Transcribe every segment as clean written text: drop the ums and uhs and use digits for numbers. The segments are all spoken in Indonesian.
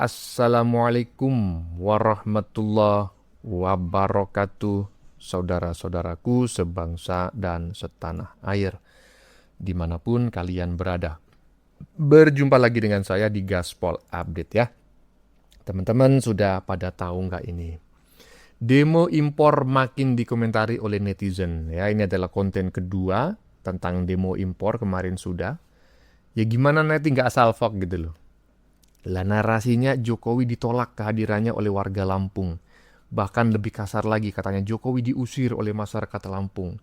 Assalamualaikum warahmatullahi wabarakatuh, saudara-saudaraku sebangsa dan setanah air, dimanapun kalian berada. Berjumpa lagi dengan saya di Gaspol Update ya. Teman-teman sudah pada tahu nggak ini? Demo impor makin dikomentari oleh netizen ya. Ini adalah konten kedua tentang demo impor kemarin sudah. Ya gimana nanti nggak asal fok gitu loh. Lah narasinya Jokowi ditolak kehadirannya oleh warga Lampung. Bahkan lebih kasar lagi katanya Jokowi diusir oleh masyarakat Lampung.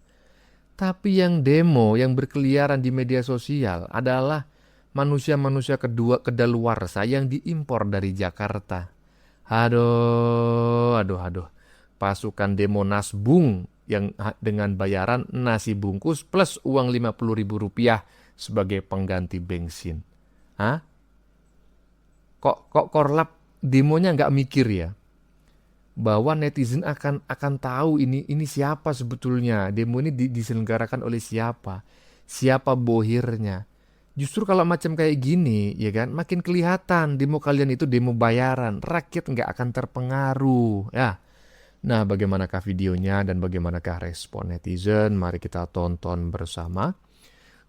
Tapi yang demo, yang berkeliaran di media sosial adalah manusia-manusia kedua kedaluarsa yang diimpor dari Jakarta. Aduh. Pasukan demo Nasbung yang dengan bayaran nasi bungkus plus uang 50.000 rupiah sebagai pengganti bensin. Hah? Kok korlap demonya nggak mikir ya bahwa netizen akan tahu ini siapa sebetulnya, demo ini diselenggarakan oleh siapa bohirnya. Justru kalau macam kayak gini ya kan makin kelihatan demo kalian itu demo bayaran, rakyat nggak akan terpengaruh ya. Nah, bagaimanakah videonya dan bagaimanakah respon netizen, mari kita tonton bersama.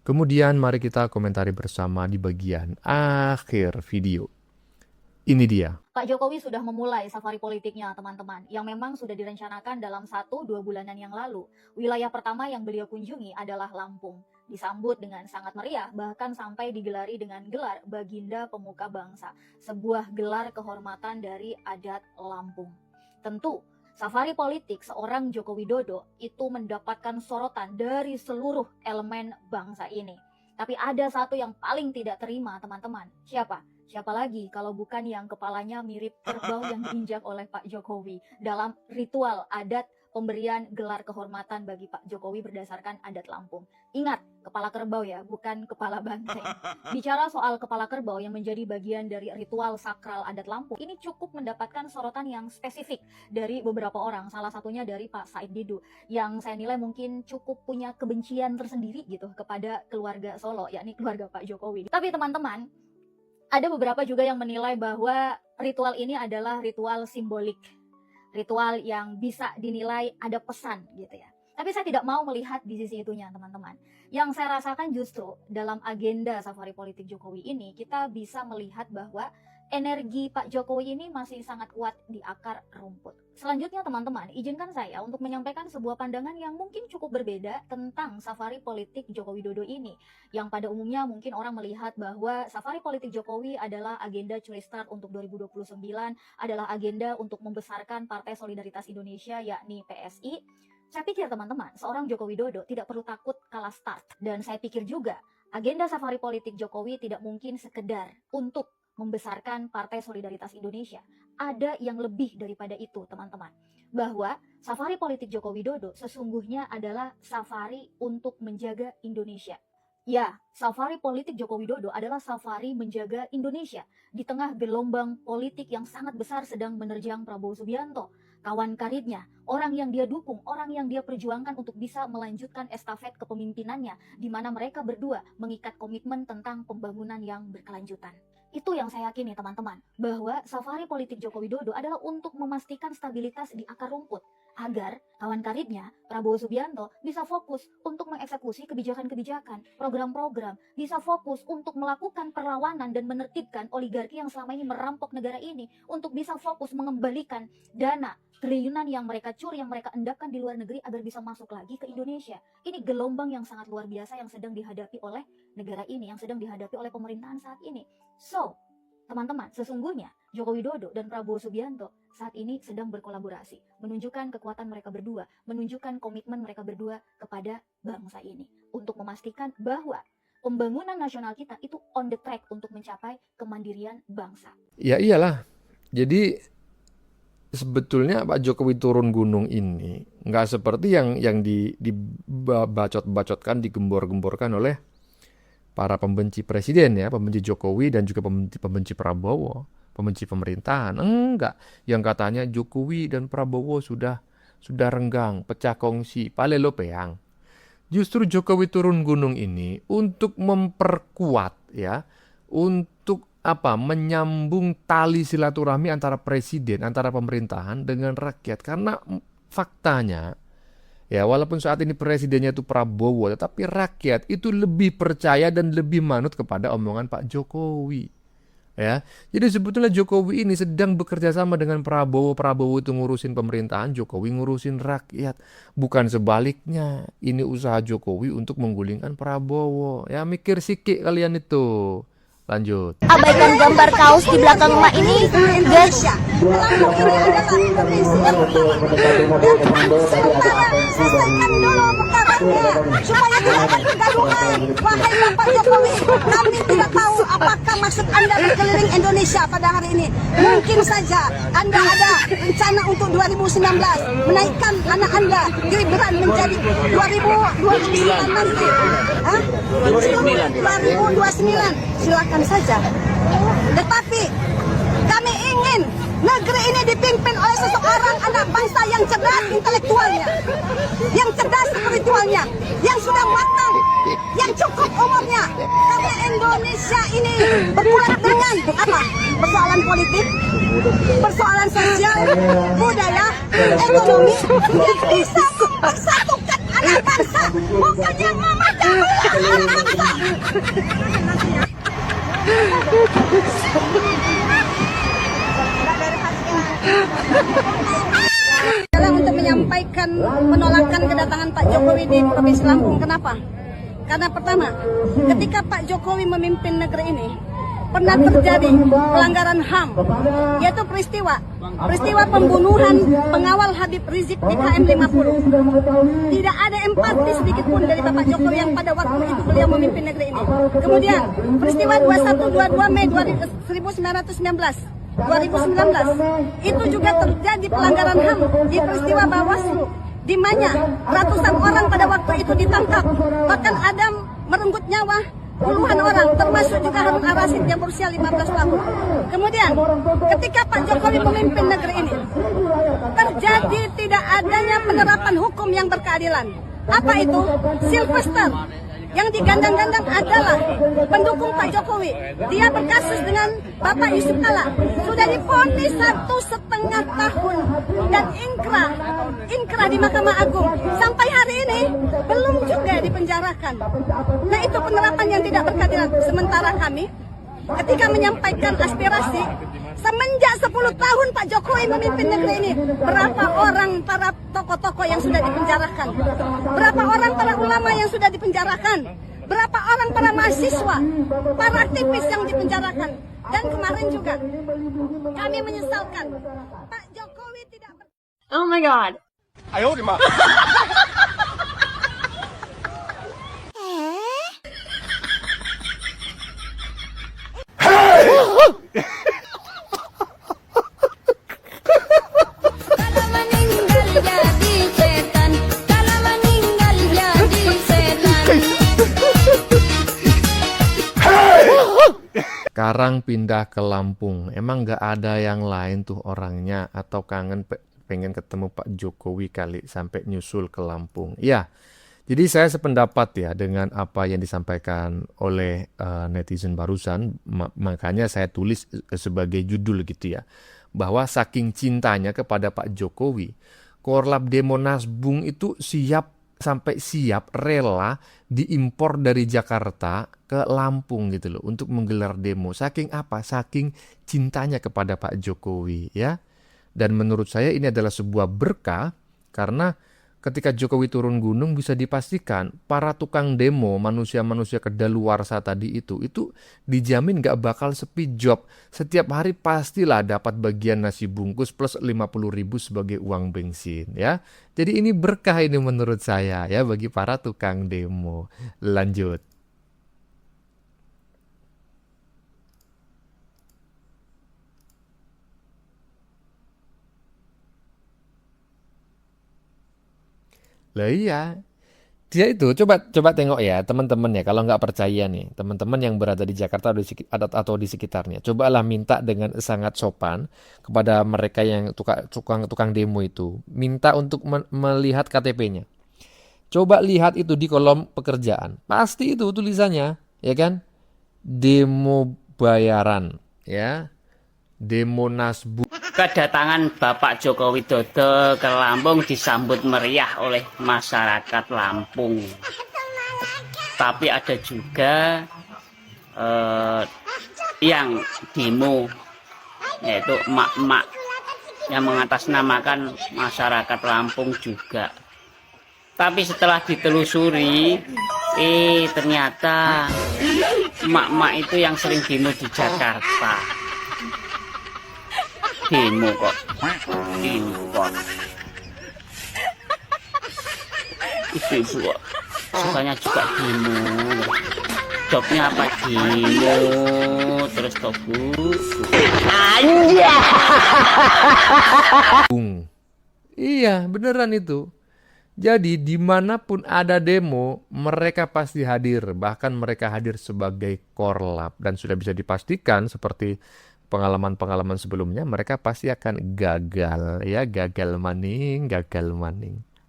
Kemudian mari kita komentari bersama di bagian akhir video. Ini dia. Pak Jokowi sudah memulai safari politiknya, teman-teman, yang memang sudah direncanakan dalam 1-2 bulanan yang lalu. Wilayah pertama yang beliau kunjungi adalah Lampung. Disambut dengan sangat meriah, bahkan sampai digelari dengan gelar Baginda Pemuka Bangsa, sebuah gelar kehormatan dari adat Lampung. Tentu, safari politik seorang Joko Widodo itu mendapatkan sorotan dari seluruh elemen bangsa ini. Tapi ada satu yang paling tidak terima, teman-teman. Siapa? Siapa lagi kalau bukan yang kepalanya mirip kerbau yang diinjak oleh Pak Jokowi dalam ritual adat pemberian gelar kehormatan bagi Pak Jokowi berdasarkan adat Lampung. Ingat, kepala kerbau ya, bukan kepala banteng. Bicara soal kepala kerbau yang menjadi bagian dari ritual sakral adat Lampung, ini cukup mendapatkan sorotan yang spesifik dari beberapa orang, salah satunya dari Pak Said Didu, yang saya nilai mungkin cukup punya kebencian tersendiri gitu kepada keluarga Solo, yakni keluarga Pak Jokowi. Tapi teman-teman, ada beberapa juga yang menilai bahwa ritual ini adalah ritual simbolik, ritual yang bisa dinilai ada pesan gitu ya. Tapi saya tidak mau melihat di sisi itunya, teman-teman. Yang saya rasakan justru dalam agenda safari politik Jokowi ini, kita bisa melihat bahwa energi Pak Jokowi ini masih sangat kuat di akar rumput. Selanjutnya, teman-teman, izinkan saya untuk menyampaikan sebuah pandangan yang mungkin cukup berbeda tentang safari politik Joko Widodo ini. Yang pada umumnya mungkin orang melihat bahwa safari politik Jokowi adalah agenda curi start untuk 2029, adalah agenda untuk membesarkan Partai Solidaritas Indonesia yakni PSI. Saya pikir teman-teman, seorang Joko Widodo tidak perlu takut kalah start. Dan saya pikir juga agenda safari politik Jokowi tidak mungkin sekedar untuk membesarkan Partai Solidaritas Indonesia. Ada yang lebih daripada itu, teman-teman. Bahwa safari politik Joko Widodo sesungguhnya adalah safari untuk menjaga Indonesia. Ya, safari politik Joko Widodo adalah safari menjaga Indonesia di tengah gelombang politik yang sangat besar sedang menerjang Prabowo Subianto, kawan karibnya, orang yang dia dukung, orang yang dia perjuangkan untuk bisa melanjutkan estafet kepemimpinannya, di mana mereka berdua mengikat komitmen tentang pembangunan yang berkelanjutan. Itu yang saya yakini, teman-teman, bahwa safari politik Joko Widodo adalah untuk memastikan stabilitas di akar rumput, agar kawan karibnya, Prabowo Subianto, bisa fokus untuk mengeksekusi kebijakan-kebijakan, program-program, bisa fokus untuk melakukan perlawanan dan menertibkan oligarki yang selama ini merampok negara ini, untuk bisa fokus mengembalikan dana triliunan yang mereka curi, yang mereka endapkan di luar negeri agar bisa masuk lagi ke Indonesia. Ini gelombang yang sangat luar biasa yang sedang dihadapi oleh negara ini, yang sedang dihadapi oleh pemerintahan saat ini. So, teman-teman, sesungguhnya Joko Widodo dan Prabowo Subianto saat ini sedang berkolaborasi, menunjukkan kekuatan mereka berdua, menunjukkan komitmen mereka berdua kepada bangsa ini, untuk memastikan bahwa pembangunan nasional kita itu on the track untuk mencapai kemandirian bangsa. Ya iyalah. Jadi sebetulnya Pak Jokowi turun gunung ini nggak seperti yang dibacot-bacotkan, digembor-gemborkan oleh para pembenci presiden ya, pembenci Jokowi dan juga pembenci Prabowo, pembenci pemerintahan. Enggak, yang katanya Jokowi dan Prabowo sudah renggang, pecah kongsi, palelo peang. Justru Jokowi turun gunung ini untuk memperkuat ya, untuk menyambung tali silaturahmi antara presiden, antara pemerintahan dengan rakyat. Karena faktanya, ya walaupun saat ini presidennya itu Prabowo, tetapi rakyat itu lebih percaya dan lebih manut kepada omongan Pak Jokowi. Ya, jadi sebetulnya Jokowi ini sedang bekerja sama dengan Prabowo. Prabowo itu ngurusin pemerintahan, Jokowi ngurusin rakyat. Bukan sebaliknya. Ini usaha Jokowi untuk menggulingkan Prabowo. Ya, mikir sikik kalian itu. Lanjut. Abaikan gambar kaos di belakang emak ini, guys. Lampung ini adalah provinsi yang utama. Sementara selesaikan dulu perkaranya supaya tidak ada kegaduhan. Wahai Bapak Jokowi, kami tidak tahu apakah maksud Anda berkeliling Indonesia pada hari ini. Mungkin saja Anda ada rencana untuk 2019 menaikkan anak Anda Gibran menjadi 2029 nanti. 2029 silakan saja. Tetapi kami ingin negeri ini dipimpin oleh seseorang anak bangsa yang cerdas intelektualnya, yang cerdas spiritualnya, yang sudah matang, yang cukup umurnya. Karena Indonesia ini berpulang dengan apa? Persoalan politik, persoalan sosial, budaya, ekonomi yang bisa mempersatukan anak bangsa, bukan yang memecah belah anak bangsa. Adalah untuk menyampaikan penolakan kedatangan Pak Jokowi di Provinsi Lampung. Kenapa? Karena pertama, ketika Pak Jokowi memimpin negeri ini, pernah terjadi pelanggaran HAM, yaitu peristiwa pembunuhan pengawal Habib Rizik di KM 50. Tidak ada empati sedikit pun dari Bapak Jokowi yang pada waktu itu beliau memimpin negeri ini. Kemudian peristiwa 21-22 Mei 2019 itu juga terjadi pelanggaran HAM di peristiwa Bawaslu, di mana ratusan orang pada waktu itu ditangkap, bahkan ada merenggut nyawa puluhan orang, termasuk juga Harun Ar-Rasyid yang berusia 15 tahun. Kemudian ketika Pak Jokowi memimpin negeri ini, terjadi tidak adanya penerapan hukum yang berkeadilan. Apa itu? Sylvester yang digandang-gandang adalah pendukung Pak Jokowi. Dia berkasus dengan Bapak Yusuf Kala, sudah divonis 1,5 tahun dan inkrah di Mahkamah Agung. Sampai hari ini belum juga dipenjarakan. Nah, itu penerapan yang tidak berkeadilan. Sementara kami ketika menyampaikan aspirasi, semenjak 10 tahun Pak Jokowi memimpin negeri ini, berapa orang para tokoh-tokoh yang sudah dipenjarakan? Berapa orang para ulama yang sudah dipenjarakan? Berapa orang para mahasiswa, para aktivis yang dipenjarakan? Dan kemarin juga kami menyesalkan Pak Jokowi tidak. Oh my God. Kalau meninggal jadi setan, kalau meninggal jadi setan. Sekarang pindah ke Lampung. Emang nggak ada yang lain tuh orangnya atau kangen pengen ketemu Pak Jokowi kali sampai nyusul ke Lampung. Ya, jadi saya sependapat ya dengan apa yang disampaikan oleh netizen barusan. Makanya saya tulis sebagai judul gitu ya. Bahwa saking cintanya kepada Pak Jokowi, Korlap Demo Nasbung itu siap rela diimpor dari Jakarta ke Lampung gitu loh untuk menggelar demo. Saking apa? Saking cintanya kepada Pak Jokowi ya. Dan menurut saya ini adalah sebuah berkah karena ketika Jokowi turun gunung bisa dipastikan para tukang demo, manusia-manusia kedaluarsa tadi itu dijamin gak bakal sepi job. Setiap hari pastilah dapat bagian nasi bungkus plus 50.000 sebagai uang bensin ya. Jadi ini berkah ini menurut saya ya bagi para tukang demo. Lanjut. Lah iya, dia itu coba tengok ya teman-teman ya kalau nggak percaya nih teman-teman yang berada di Jakarta atau di sekitarnya, cobalah minta dengan sangat sopan kepada mereka yang tukang demo itu, minta untuk melihat KTP-nya. Coba lihat itu di kolom pekerjaan, pasti itu tulisannya ya kan, demo bayaran, ya. Demo Nasbu. Kedatangan Bapak Joko Widodo ke Lampung disambut meriah oleh masyarakat Lampung. Tapi ada juga yang demo, yaitu emak-emak yang mengatasnamakan masyarakat Lampung juga. Tapi setelah ditelusuri, ternyata emak-emak itu yang sering demo di Jakarta. Demo kok. Ibu-ibu kok sukanya juga demo. Jobnya apa demo terus togus. Iya, beneran itu. Jadi dimanapun ada demo, mereka pasti hadir. Bahkan mereka hadir sebagai korlap. Dan sudah bisa dipastikan seperti pengalaman-pengalaman sebelumnya, mereka pasti akan gagal. Ya, gagal maning.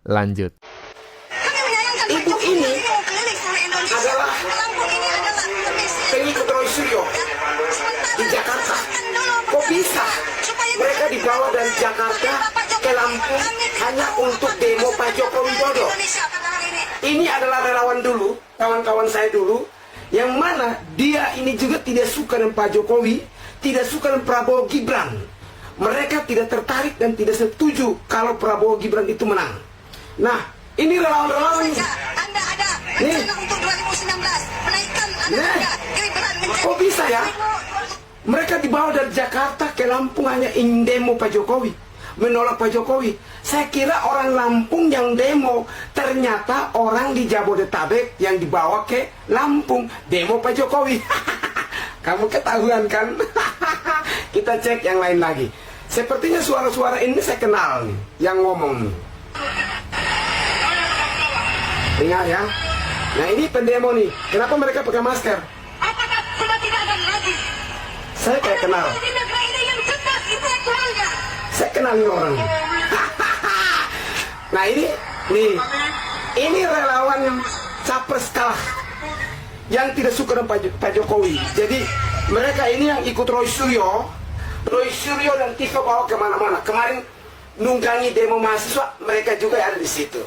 Lanjut. Ibu ini adalah pengikut Roy Suryo di Jakarta. Kok bisa mereka dibawa dari Jakarta ke Lampung hanya untuk demo Pak Joko Widodo? Ini adalah relawan dulu, kawan-kawan saya dulu, yang mana dia ini juga tidak suka dengan Pak Jokowi, tidak suka dengan Prabowo Gibran. Mereka tidak tertarik dan tidak setuju kalau Prabowo Gibran itu menang. Nah, ini relawan-relawan ini. Anda ada rencana untuk 2019 menaikkan Anda Gibran menjadi. Kok bisa ya? Mereka dibawa dari Jakarta ke Lampung hanya ingin demo Pak Jokowi, menolak Pak Jokowi. Saya kira orang Lampung yang demo, ternyata orang di Jabodetabek yang dibawa ke Lampung demo Pak Jokowi. Kamu ketahuan kan? Kita cek yang lain lagi. Sepertinya suara-suara ini saya kenal nih, yang ngomong nih. Dengar ya. Nah, ini pendemo nih. Kenapa mereka pakai masker? Apakah sudah tidak ada lagi? Saya kayak kenal. Di negara ini yang cerdas intelektualnya. Saya kenal ini orang. Nah, ini relawan yang capres kalah, yang tidak suka dengan Pak Jokowi. Jadi mereka ini yang ikut Roy Suryo dan Tiko bawa kemana-mana. Kemarin nunggangi demo mahasiswa, mereka juga ada di situ.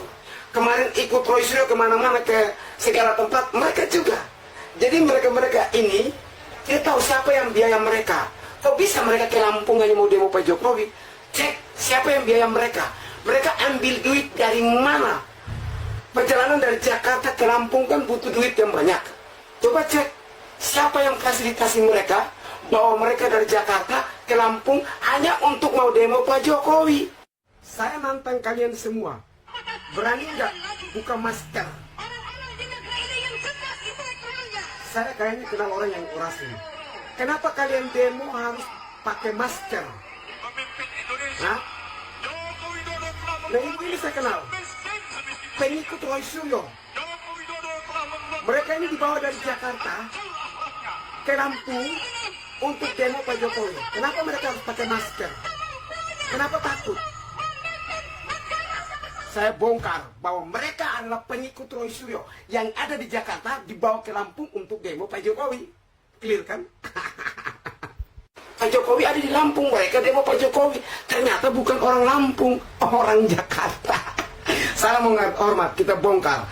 Kemarin ikut Roy Suryo kemana-mana ke segala tempat, mereka juga. Jadi mereka ini dia tahu siapa yang biaya mereka. Kok bisa mereka ke Lampung hanya mau demo Pak Jokowi? Cek siapa yang biaya mereka. Mereka ambil duit dari mana? Perjalanan dari Jakarta ke Lampung kan butuh duit yang banyak. Coba cek siapa yang fasilitasi mereka, bawa mereka dari Jakarta ke Lampung hanya untuk mau demo Pak Jokowi. Saya nantang kalian semua. Berani nggak buka masker? Saya kayaknya kenal orang yang keras ini. Kenapa kalian demo harus pakai masker? Hah? Nah, ini saya kenal. Pengikut Roy Suryo. Mereka ini dibawa dari Jakarta ke Lampung untuk demo Pak Jokowi. Kenapa mereka harus pakai masker? Kenapa takut? Saya bongkar bahwa mereka adalah pengikut Roy Suryo yang ada di Jakarta dibawa ke Lampung untuk demo Pak Jokowi. Clear kan? Pak Jokowi ada di Lampung, mereka demo Pak Jokowi. Ternyata bukan orang Lampung, orang Jakarta. Salam hormat, kita bongkar.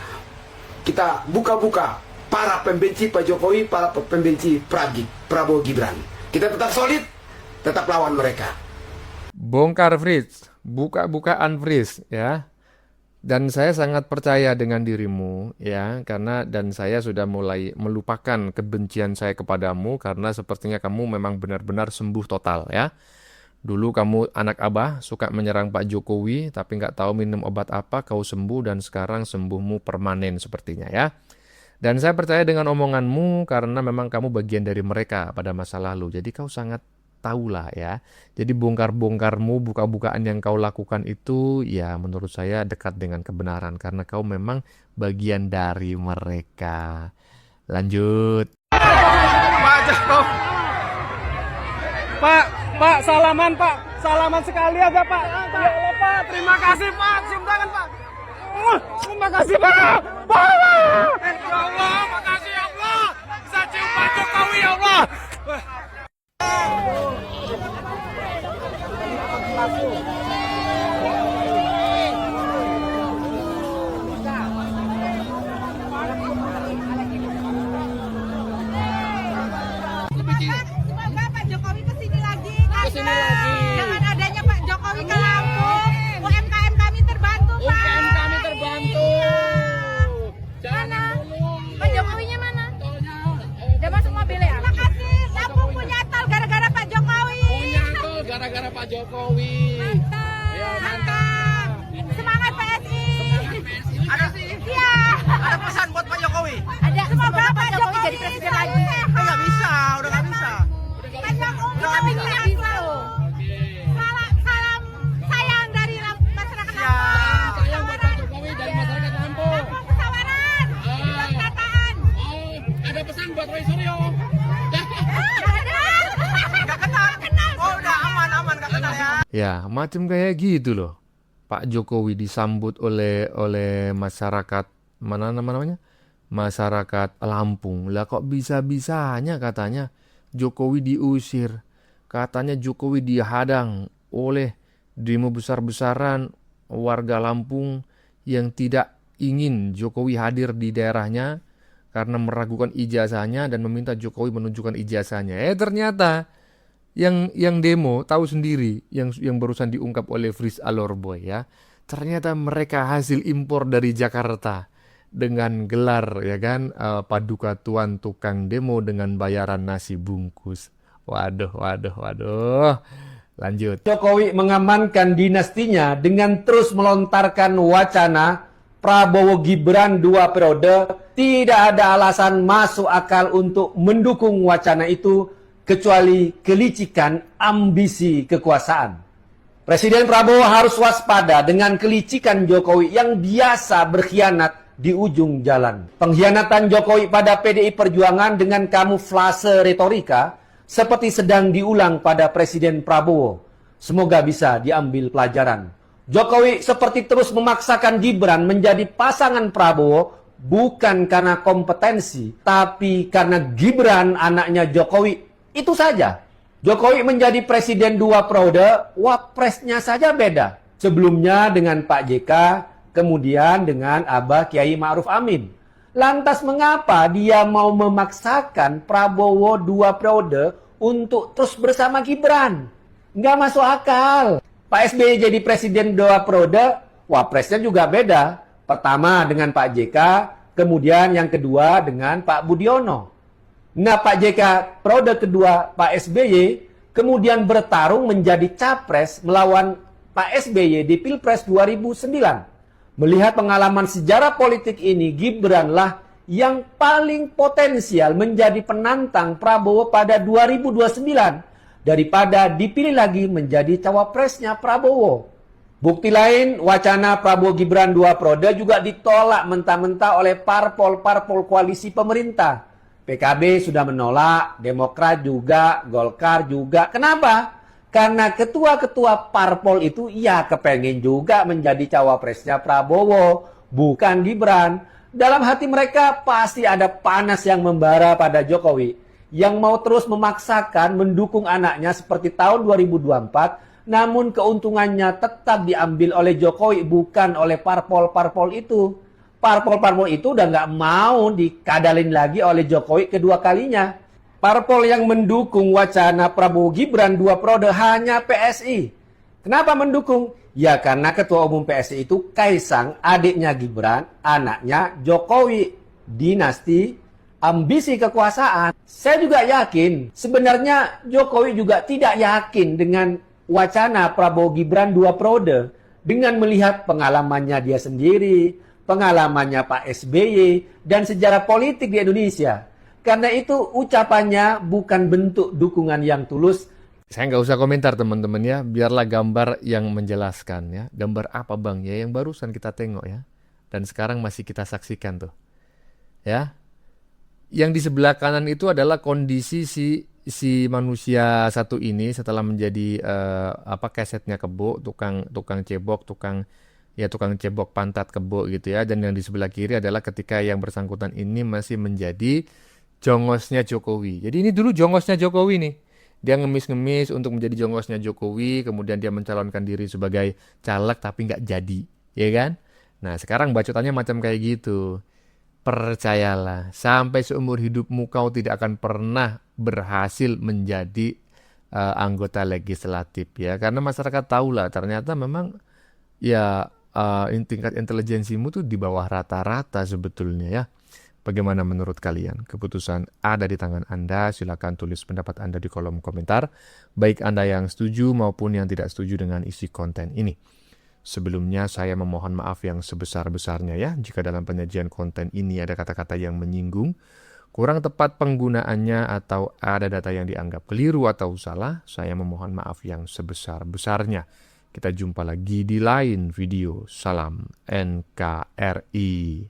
Kita buka-buka para pembenci Pak Jokowi, para pembenci Prabowo Gibran. Kita tetap solid, tetap lawan mereka. Bongkar Fritz, buka-bukaan Fritz, ya. Dan saya sangat percaya dengan dirimu, ya, dan saya sudah mulai melupakan kebencian saya kepadamu karena sepertinya kamu memang benar-benar sembuh total, ya. Dulu kamu anak abah suka menyerang Pak Jokowi tapi nggak tahu minum obat apa, kau sembuh dan sekarang sembuhmu permanen sepertinya, ya. Dan saya percaya dengan omonganmu karena memang kamu bagian dari mereka pada masa lalu. Jadi kau sangat tahulah, ya. Jadi bongkar-bongkarmu, buka-bukaan yang kau lakukan itu ya menurut saya dekat dengan kebenaran karena kau memang bagian dari mereka. Lanjut. Pak, salaman Pak, salaman sekali aja Pak. Ya Allah Pak, terima kasih Pak, cium tangan Pak. Terima kasih Pak. Pak. Ya Allah, makasih ya Allah. Bisa cium Pak Jokowi ya Allah. Semoga Pak Jokowi kesini lagi. Dengan adanya Pak Jokowi ke Lampung, UMKM kami terbantu, Pak. UMKM kami terbantu. Mana? Pak Jokowinya mana? Udah masuk mobil ya? Terima kasih. Lampung punya tol gara-gara Pak Jokowi. Punya tol gara-gara Pak Jokowi. Mantap. Semangat PSI. Ada sih. Iya. Ada pesan buat Pak Jokowi. Ada. Semoga Pak Jokowi jadi presiden lagi. Nggak bisa, udah nggak bisa. Panjang umur tapi sehat selalu. Salam sayang dari masyarakat Lampung. Sayang buat Pak Jokowi dari masyarakat Lampung. Lampung Kesawaran. Perkataan. Ada pesan buat Roy Suryo. Gak kenal. Oh, udah aman, nggak kenal ya. Ya, macam kayak gitu loh. Pak Jokowi disambut oleh masyarakat mana namanya? Masyarakat Lampung. Lah kok bisa-bisanya katanya Jokowi diusir. Katanya Jokowi dihadang oleh demo besar-besaran warga Lampung yang tidak ingin Jokowi hadir di daerahnya karena meragukan ijazahnya dan meminta Jokowi menunjukkan ijazahnya. Ternyata yang demo tahu sendiri yang barusan diungkap oleh Fris Alorboy ya. Ternyata mereka hasil impor dari Jakarta dengan gelar ya kan paduka tuan tukang demo dengan bayaran nasi bungkus. Waduh. Lanjut. Jokowi mengamankan dinastinya dengan terus melontarkan wacana Prabowo Gibran 2 periode. Tidak ada alasan masuk akal untuk mendukung wacana itu kecuali kelicikan ambisi kekuasaan. Presiden Prabowo harus waspada dengan kelicikan Jokowi yang biasa berkhianat di ujung jalan. Pengkhianatan Jokowi pada PDI Perjuangan dengan kamuflase retorika seperti sedang diulang pada Presiden Prabowo. Semoga bisa diambil pelajaran. Jokowi seperti terus memaksakan Gibran menjadi pasangan Prabowo bukan karena kompetensi, tapi karena Gibran anaknya Jokowi. Itu saja. Jokowi menjadi presiden 2 periode, wapresnya saja beda. Sebelumnya dengan Pak JK, kemudian dengan Abah Kiai Ma'ruf Amin. Lantas mengapa dia mau memaksakan Prabowo 2 periode untuk terus bersama Gibran? Nggak masuk akal. Pak SBY jadi presiden 2 periode, wapresnya juga beda. Pertama dengan Pak JK, kemudian yang kedua dengan Pak Budiono. Nah, Pak JK periode kedua Pak SBY kemudian bertarung menjadi capres melawan Pak SBY di Pilpres 2009. Melihat pengalaman sejarah politik ini, Gibran lah yang paling potensial menjadi penantang Prabowo pada 2029 daripada dipilih lagi menjadi cawapresnya Prabowo. Bukti lain, wacana Prabowo Gibran 2 periode juga ditolak mentah-mentah oleh parpol-parpol koalisi pemerintah. PKB sudah menolak, Demokrat juga, Golkar juga. Kenapa? Karena ketua-ketua parpol itu ya kepengen juga menjadi cawapresnya Prabowo, bukan Gibran. Dalam hati mereka pasti ada panas yang membara pada Jokowi, yang mau terus memaksakan mendukung anaknya seperti tahun 2024, namun keuntungannya tetap diambil oleh Jokowi, bukan oleh parpol-parpol itu. Parpol-parpol itu udah nggak mau dikadalin lagi oleh Jokowi kedua kalinya. Parpol yang mendukung wacana Prabowo Gibran 2 periode hanya PSI. Kenapa mendukung? Ya karena ketua umum PSI itu Kaisang, adiknya Gibran, anaknya Jokowi. Dinasti, ambisi kekuasaan. Saya juga yakin, sebenarnya Jokowi juga tidak yakin dengan wacana Prabowo Gibran 2 periode. Dengan melihat pengalamannya dia sendiri, pengalamannya Pak SBY, dan sejarah politik di Indonesia. Karena itu ucapannya bukan bentuk dukungan yang tulus. Saya nggak usah komentar teman-teman ya, biarlah gambar yang menjelaskan ya. Gambar apa bang ya, yang barusan kita tengok ya. Dan sekarang masih kita saksikan tuh. Ya, yang di sebelah kanan itu adalah kondisi si manusia satu ini setelah menjadi kesetnya kebo, tukang cebok, tukang cebok pantat kebo gitu ya. Dan yang di sebelah kiri adalah ketika yang bersangkutan ini masih menjadi jongosnya Jokowi. Jadi ini dulu jongosnya Jokowi nih. Dia ngemis-ngemis untuk menjadi jongosnya Jokowi, kemudian dia mencalonkan diri sebagai caleg tapi nggak jadi, ya kan? Nah, sekarang bacotannya macam kayak gitu. Percayalah, sampai seumur hidupmu kau tidak akan pernah berhasil menjadi anggota legislatif, ya. Karena masyarakat tahulah ternyata memang ya tingkat intelijensimu tuh di bawah rata-rata sebetulnya, ya. Bagaimana menurut kalian? Keputusan ada di tangan Anda. Silakan tulis pendapat Anda di kolom komentar, baik Anda yang setuju maupun yang tidak setuju dengan isi konten ini. Sebelumnya saya memohon maaf yang sebesar-besarnya ya jika dalam penyajian konten ini ada kata-kata yang menyinggung, kurang tepat penggunaannya, atau ada data yang dianggap keliru atau salah. Saya memohon maaf yang sebesar-besarnya. Kita jumpa lagi di lain video. Salam NKRI.